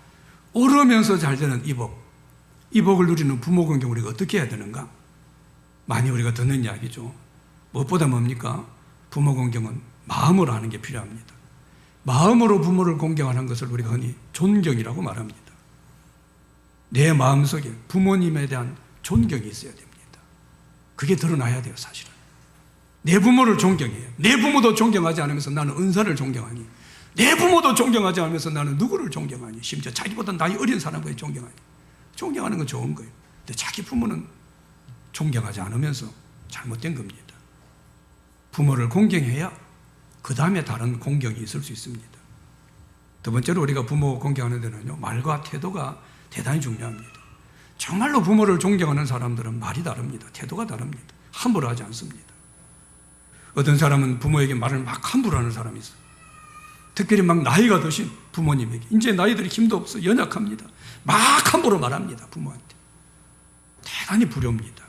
오르면서 잘 되는 이 복을 누리는 부모 공경 우리가 어떻게 해야 되는가? 많이 우리가 듣는 이야기죠. 무엇보다 뭡니까? 부모 공경은 마음으로 하는 게 필요합니다. 마음으로 부모를 공경하는 것을 우리가 흔히 존경이라고 말합니다. 내 마음속에 부모님에 대한 존경이 있어야 됩니다. 그게 드러나야 돼요, 사실은. 내 부모를 존경해요. 내 부모도 존경하지 않으면서 나는 은사를 존경하니 내 부모도 존경하지 않으면서 나는 누구를 존경하니? 심지어 자기보다 나이 어린 사람까지 존경하니? 존경하는 건 좋은 거예요. 근데 자기 부모는 존경하지 않으면서 잘못된 겁니다. 부모를 공경해야 그 다음에 다른 공경이 있을 수 있습니다. 두 번째로 우리가 부모 공경하는 데는요, 말과 태도가 대단히 중요합니다. 정말로 부모를 존경하는 사람들은 말이 다릅니다. 태도가 다릅니다. 함부로 하지 않습니다. 어떤 사람은 부모에게 말을 막 함부로 하는 사람이 있어요. 특별히 막 나이가 드신 부모님에게, 이제 나이들이 힘도 없어 연약합니다. 막 함부로 말합니다. 부모한테. 대단히 불효입니다.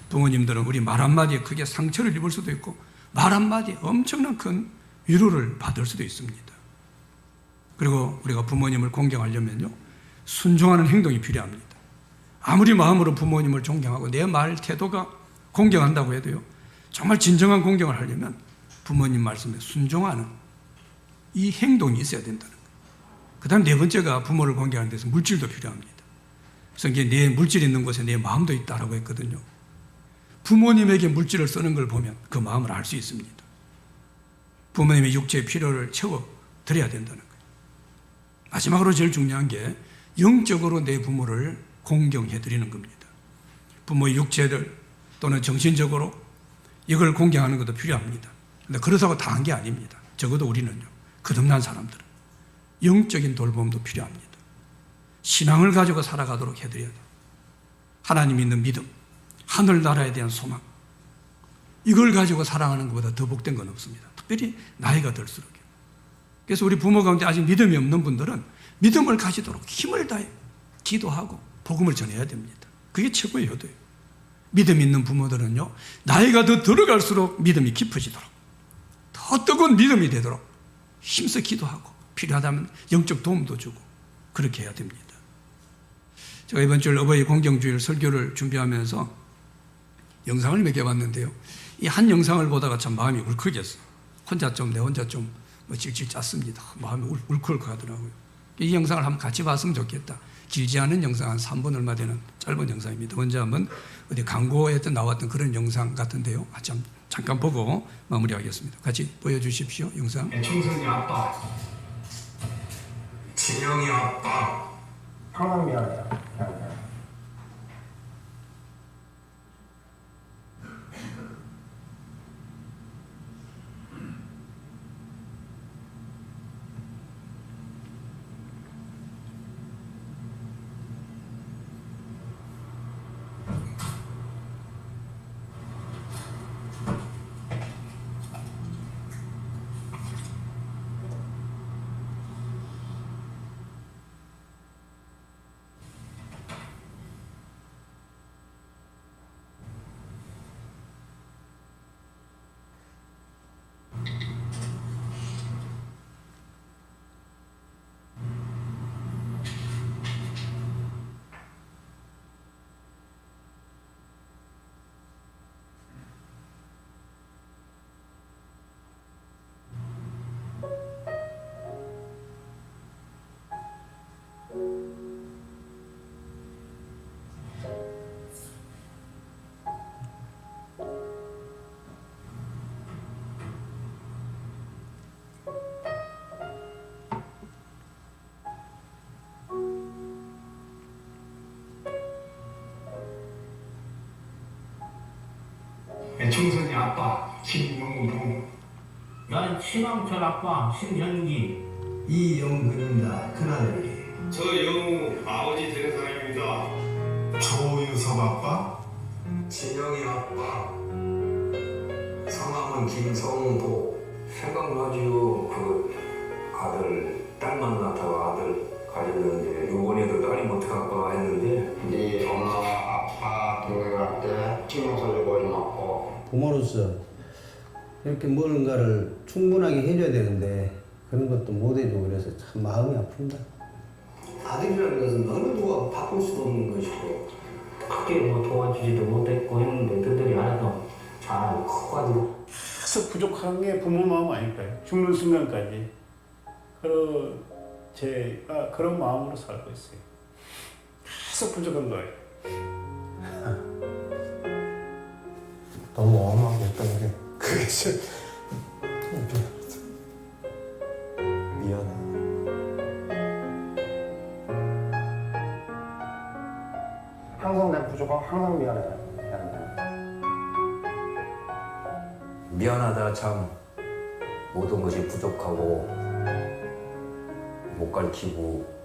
부모님들은 우리 말 한마디에 크게 상처를 입을 수도 있고 말 한마디에 엄청난 큰 위로를 받을 수도 있습니다. 그리고 우리가 부모님을 공경하려면요, 순종하는 행동이 필요합니다. 아무리 마음으로 부모님을 존경하고 내 말 태도가 공경한다고 해도요, 정말 진정한 공경을 하려면 부모님 말씀에 순종하는 이 행동이 있어야 된다는 거예요. 그 다음 네 번째가 부모를 공경하는 데서 물질도 필요합니다. 성경에 내 물질이 있는 곳에 내 마음도 있다라고 했거든요. 부모님에게 물질을 쓰는 걸 보면 그 마음을 알 수 있습니다. 부모님의 육체의 필요를 채워드려야 된다는 거예요. 마지막으로 제일 중요한 게 영적으로 내 부모를 공경해드리는 겁니다. 부모의 육체를 또는 정신적으로 이걸 공경하는 것도 필요합니다. 그런데 그렇다고 다 한 게 아닙니다. 적어도 우리는요, 거듭난 사람들은 영적인 돌봄도 필요합니다. 신앙을 가지고 살아가도록 해드려야 돼요. 하나님 있는 믿음, 하늘나라에 대한 소망, 이걸 가지고 살아가는 것보다 더 복된 건 없습니다. 특별히 나이가 들수록요. 그래서 우리 부모 가운데 아직 믿음이 없는 분들은 믿음을 가지도록 힘을 다해 기도하고 복음을 전해야 됩니다. 그게 최고의 효도예요. 믿음 있는 부모들은요, 나이가 더 들어갈수록 믿음이 깊어지도록, 더 뜨거운 믿음이 되도록 힘써 기도하고 필요하다면 영적 도움도 주고 그렇게 해야 됩니다. 제가 이번 주 어버이 공경주일 설교를 준비하면서 영상을 몇 개 봤는데요, 이 한 영상을 보다가 참 마음이 울컥했어요. 내 혼자 좀 찔찔 짰습니다. 마음이 울컥하더라고요. 이 영상을 한번 같이 봤으면 좋겠다. 길지 않은 영상, 한 3분 얼마 되는 짧은 영상입니다. 먼저 한번 어디 광고에 나왔던 그런 영상 같은데요, 같이 잠깐 보고 마무리하겠습니다. 같이 보여주십시오. 영상. 청승이 아빠, 진영이 아빠. 항상 미안해요. 청승이 아빠, 신영동. 난 신왕철 아빠 신현기. 이영근입니다. 큰아들이. 저 영우 아버지 되는 사람입니다. 조유섭 아빠. 진영이 아빠, 성함은 김성보. 생각나지요. 그 아들, 딸 만났다고 아들 가졌는데 요번에도 딸이 못 갈까 했는데 네 엄마와 아빠 동생한테 신경 써주고 이만고. 부모로서 이렇게 뭔가를 충분하게 해줘야 되는데 그런 것도 못 해주고 그래서 참 마음이 아픕니다. 아들이라는 것은 어느 누가 바꿀 수도 없는 것이고 크게 뭐 도와주지도 못했고 했는데 그들이 알아서 잘 커가지고. 계속 부족한 게 부모 마음 아닐까요? 죽는 순간까지. 제가 그런 마음으로 살고 있어요. 계속 부족한 거예요. 너무 엄하게 했던 게 그게 미안하다 참 모든 것이 부족하고 못 가르치고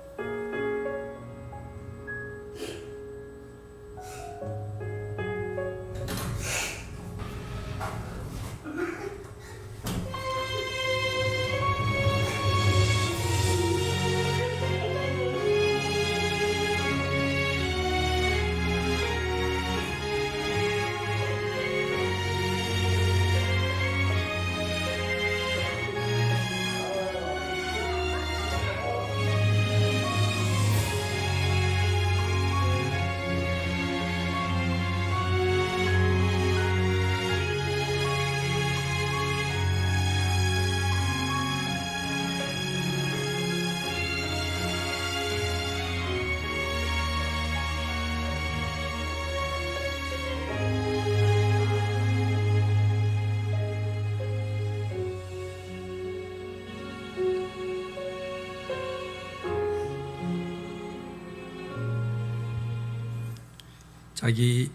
자기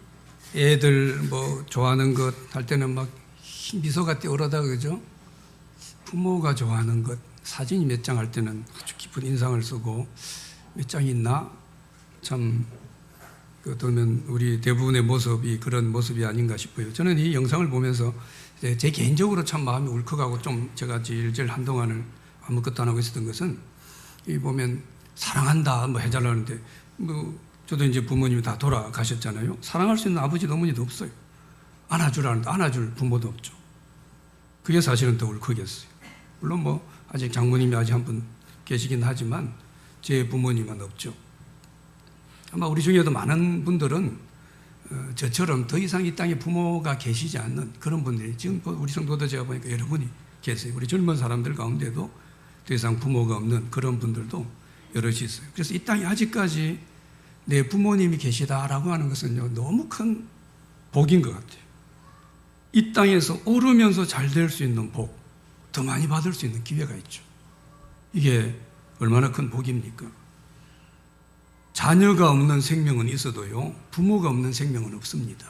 애들 뭐 좋아하는 것 할 때는 막 미소가 띄어오르다 그죠? 부모가 좋아하는 것 사진이 몇 장 할 때는 아주 깊은 인상을 쓰고 몇 장 있나? 참 그러면 우리 대부분의 모습이 그런 모습이 아닌가 싶어요. 저는 이 영상을 보면서 제 개인적으로 참 마음이 울컥하고 좀 제가 제일 한동안을 아무것도 안 하고 있었던 것은 이 보면 사랑한다 뭐 해달라는데 뭐 저도 이제 부모님이 다 돌아가셨잖아요. 사랑할 수 있는 아버지도 어머니도 없어요. 안아주라는데 안아줄 부모도 없죠. 그게 사실은 더 울컥했어요. 물론 뭐 아직 장모님이 아직 한 분 계시긴 하지만 제 부모님은 없죠. 아마 우리 중에도 많은 분들은 저처럼 더 이상 이 땅에 부모가 계시지 않는 그런 분들이 지금 우리 성도도 제가 보니까 여러분이 계세요. 우리 젊은 사람들 가운데도 더 이상 부모가 없는 그런 분들도 여럿이 있어요. 그래서 이 땅에 아직까지 내 부모님이 계시다라고 하는 것은요, 너무 큰 복인 것 같아요. 이 땅에서 오르면서 잘 될 수 있는 복, 더 많이 받을 수 있는 기회가 있죠. 이게 얼마나 큰 복입니까? 자녀가 없는 생명은 있어도요, 부모가 없는 생명은 없습니다.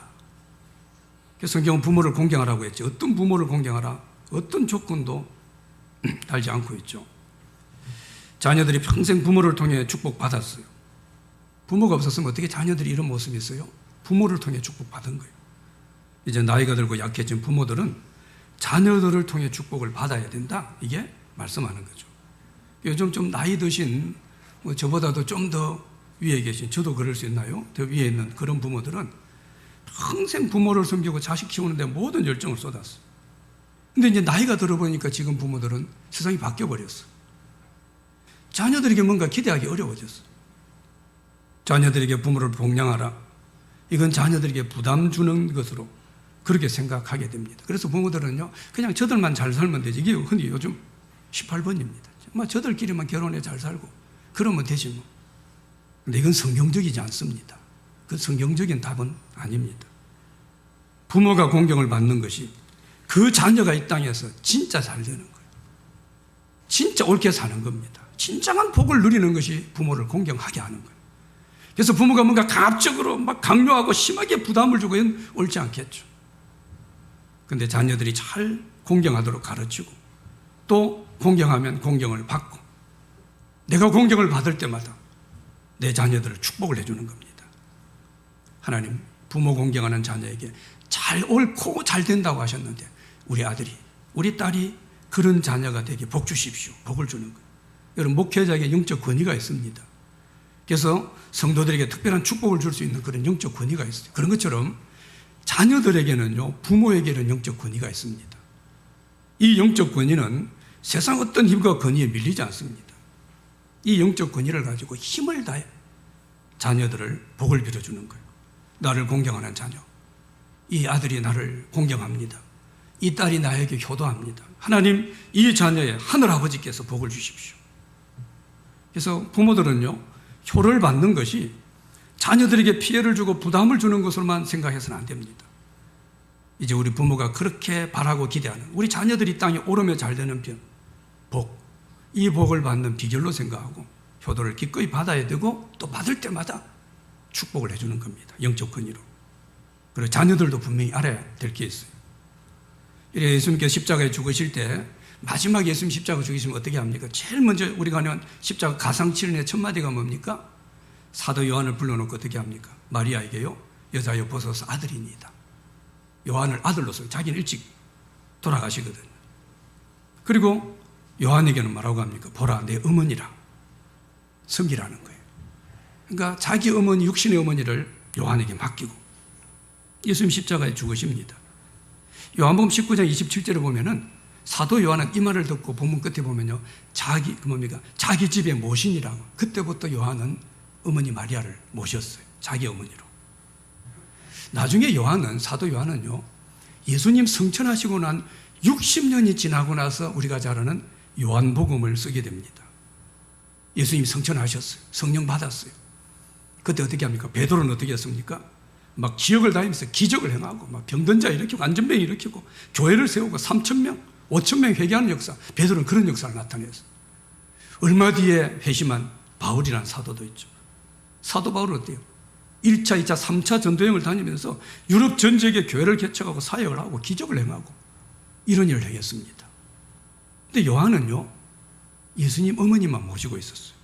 그래서 성경은 부모를 공경하라고 했죠. 어떤 부모를 공경하라? 어떤 조건도 달지 않고 있죠. 자녀들이 평생 부모를 통해 축복받았어요. 부모가 없었으면 어떻게 자녀들이 이런 모습이 있어요? 부모를 통해 축복받은 거예요. 이제 나이가 들고 약해진 부모들은 자녀들을 통해 축복을 받아야 된다. 이게 말씀하는 거죠. 요즘 좀 나이 드신 뭐 저보다도 좀 더 위에 계신, 저도 그럴 수 있나요? 더 위에 있는 그런 부모들은 평생 부모를 섬기고 자식 키우는데 모든 열정을 쏟았어요. 근데 이제 나이가 들어보니까 지금 부모들은 세상이 바뀌어버렸어요. 자녀들에게 뭔가 기대하기 어려워졌어요. 자녀들에게 부모를 복양하라. 이건 자녀들에게 부담 주는 것으로 그렇게 생각하게 됩니다. 그래서 부모들은요, 그냥 저들만 잘 살면 되지. 이게 흔히 요즘 18번입니다. 정말 저들끼리만 결혼해 잘 살고 그러면 되지 뭐. 근데 이건 성경적이지 않습니다. 그 성경적인 답은 아닙니다. 부모가 공경을 받는 것이 그 자녀가 이 땅에서 진짜 잘 되는 거예요. 진짜 옳게 사는 겁니다. 진정한 복을 누리는 것이 부모를 공경하게 하는 거예요. 그래서 부모가 뭔가 강압적으로 막 강요하고 심하게 부담을 주고 이건 옳지 않겠죠. 근데 자녀들이 잘 공경하도록 가르치고 또 공경하면 공경을 받고 내가 공경을 받을 때마다 내 자녀들을 축복을 해주는 겁니다. 하나님, 부모 공경하는 자녀에게 잘 옳고 잘 된다고 하셨는데 우리 아들이, 우리 딸이 그런 자녀가 되게 복 주십시오. 복을 주는 거예요. 여러분, 목회자에게 영적 권위가 있습니다. 그래서 성도들에게 특별한 축복을 줄 수 있는 그런 영적 권위가 있어요. 그런 것처럼 자녀들에게는요, 부모에게는 영적 권위가 있습니다. 이 영적 권위는 세상 어떤 힘과 권위에 밀리지 않습니다. 이 영적 권위를 가지고 힘을 다해 자녀들을 복을 빌어주는 거예요. 나를 공경하는 자녀. 이 아들이 나를 공경합니다. 이 딸이 나에게 효도합니다. 하나님, 이 자녀의 하늘아버지께서 복을 주십시오. 그래서 부모들은요, 효를 받는 것이 자녀들에게 피해를 주고 부담을 주는 것으로만 생각해서는 안 됩니다. 이제 우리 부모가 그렇게 바라고 기대하는 우리 자녀들이 이 땅에 오르며 잘 되는 복, 이 복을 받는 비결로 생각하고 효도를 기꺼이 받아야 되고 또 받을 때마다 축복을 해주는 겁니다. 영적 권위로. 그리고 자녀들도 분명히 알아야 될 게 있어요. 예수님께서 십자가에 죽으실 때 마지막 예수님 십자가 죽이시면 어떻게 합니까? 제일 먼저 우리가 하는 십자가 가상칠의 첫 마디가 뭡니까? 사도 요한을 불러놓고 어떻게 합니까? 마리아에게요, 여자여 보소서 아들이니이다. 요한을 아들로서 자기는 일찍 돌아가시거든요. 그리고 요한에게는 뭐라고 합니까? 보라 내 어머니라 섬기라는 거예요. 그러니까 자기 어머니, 육신의 어머니를 요한에게 맡기고 예수님 십자가에 죽으십니다. 요한복음 19장 27절에 보면은 사도 요한은 이 말을 듣고 본문 끝에 보면요, 자기 집에 모신이라고. 그때부터 요한은 어머니 마리아를 모셨어요. 자기 어머니로. 나중에 사도 요한은요, 예수님 성천하시고 난 60년이 지나고 나서 우리가 잘 아는 요한복음을 쓰게 됩니다. 예수님 성천하셨어요. 성령 받았어요. 그때 어떻게 합니까? 베드로는 어떻게 했습니까? 막 지역을 다니면서 기적을 행하고 막 병든 자 일으키고 안전병 일으키고 교회를 세우고 3,000명, 5,000명 회개하는 역사. 베드로는 그런 역사를 나타냈어요. 얼마 뒤에 회심한 바울이라는 사도도 있죠. 사도 바울은 어때요? 1차, 2차, 3차 전도여행을 다니면서 유럽 전 지역에 교회를 개척하고 사역을 하고 기적을 행하고 이런 일을 행했습니다. 근데 요한은요, 예수님 어머니만 모시고 있었어요.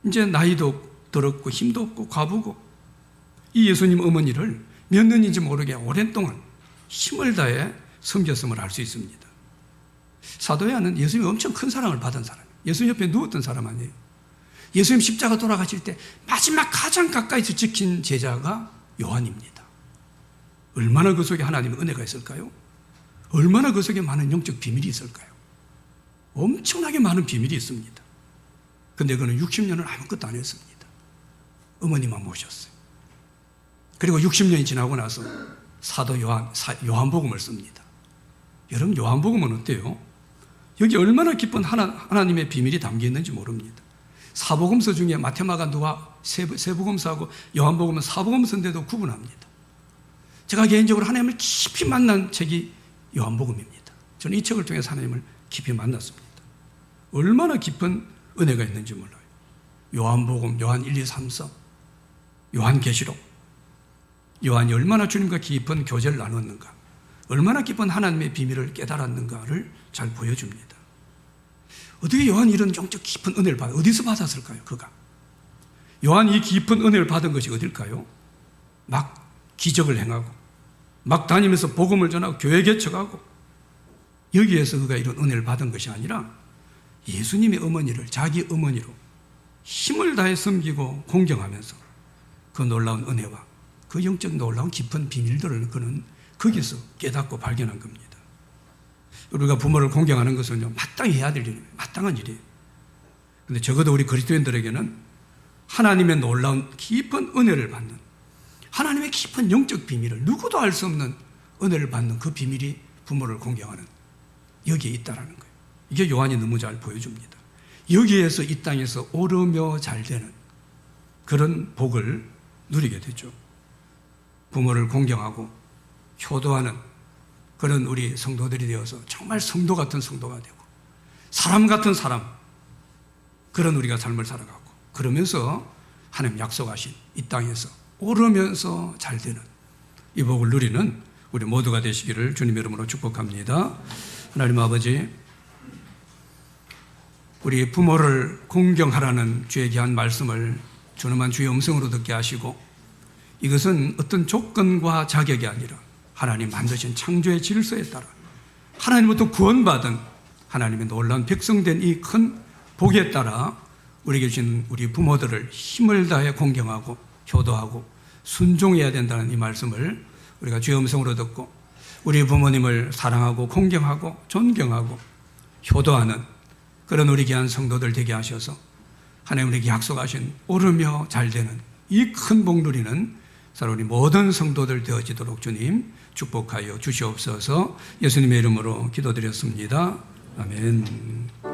이제 나이도 들었고 힘도 없고 과부고 이 예수님 어머니를 몇 년인지 모르게 오랜 동안 힘을 다해 섬겼음을 알 수 있습니다. 사도 요한은 예수님이 엄청 큰 사랑을 받은 사람이에요. 예수님 옆에 누웠던 사람 아니에요. 예수님 십자가 돌아가실 때 마지막 가장 가까이서 지킨 제자가 요한입니다. 얼마나 그 속에 하나님의 은혜가 있을까요? 얼마나 그 속에 많은 영적 비밀이 있을까요? 엄청나게 많은 비밀이 있습니다. 근데 그는 60년을 아무것도 안 했습니다. 어머니만 모셨어요. 그리고 60년이 지나고 나서 사도 요한복음을 씁니다. 여러분, 요한복음은 어때요? 여기 얼마나 깊은 하나님의 비밀이 담겨 있는지 모릅니다. 사복음서 중에 마태마가 누가 세복음서하고 요한복음은 사복음서인데도 구분합니다. 제가 개인적으로 하나님을 깊이 만난 책이 요한복음입니다. 저는 이 책을 통해서 하나님을 깊이 만났습니다. 얼마나 깊은 은혜가 있는지 몰라요. 요한복음, 요한 1, 2, 3, 4, 요한계시록. 요한이 얼마나 주님과 깊은 교제를 나눴는가, 얼마나 깊은 하나님의 비밀을 깨달았는가를 잘 보여줍니다. 어떻게 요한이 이런 영적 깊은 은혜를 어디서 받았을까요? 그가 요한이 이 깊은 은혜를 받은 것이 어딜까요? 막 기적을 행하고 막 다니면서 복음을 전하고 교회 개척하고, 여기에서 그가 이런 은혜를 받은 것이 아니라 예수님의 어머니를 자기 어머니로 힘을 다해 섬기고 공경하면서 그 놀라운 은혜와 그 영적 놀라운 깊은 비밀들을 그는 거기서 깨닫고 발견한 겁니다. 우리가 부모를 공경하는 것은요, 마땅히 해야 될 일이에요. 마땅한 일이에요. 그런데 적어도 우리 그리스도인들에게는 하나님의 놀라운 깊은 은혜를 받는, 하나님의 깊은 영적 비밀을, 누구도 알 수 없는 은혜를 받는 그 비밀이 부모를 공경하는 여기에 있다라는 거예요. 이게 요한이 너무 잘 보여줍니다. 여기에서 이 땅에서 오르며 잘 되는 그런 복을 누리게 되죠. 부모를 공경하고 효도하는 그런 우리 성도들이 되어서 정말 성도 같은 성도가 되고 사람 같은 사람, 그런 우리가 삶을 살아가고, 그러면서 하나님 약속하신 이 땅에서 오르면서 잘 되는 이 복을 누리는 우리 모두가 되시기를 주님의 이름으로 축복합니다. 하나님 아버지, 우리 부모를 공경하라는 주의 귀한 말씀을 준엄한 주의 음성으로 듣게 하시고, 이것은 어떤 조건과 자격이 아니라 하나님 만드신 창조의 질서에 따라 하나님부터 구원받은 하나님의 놀라운 백성된 이 큰 복에 따라 우리에게 주신 우리 부모들을 힘을 다해 공경하고 효도하고 순종해야 된다는 이 말씀을 우리가 주의 음성으로 듣고 우리 부모님을 사랑하고 공경하고 존경하고 효도하는 그런 우리 귀한 성도들 되게 하셔서 하나님 우리에게 약속하신 오르며 잘 되는 이 큰 복 누리는 서로 우리 모든 성도들 되어지도록 주님 축복하여 주시옵소서. 예수님의 이름으로 기도드렸습니다. 아멘.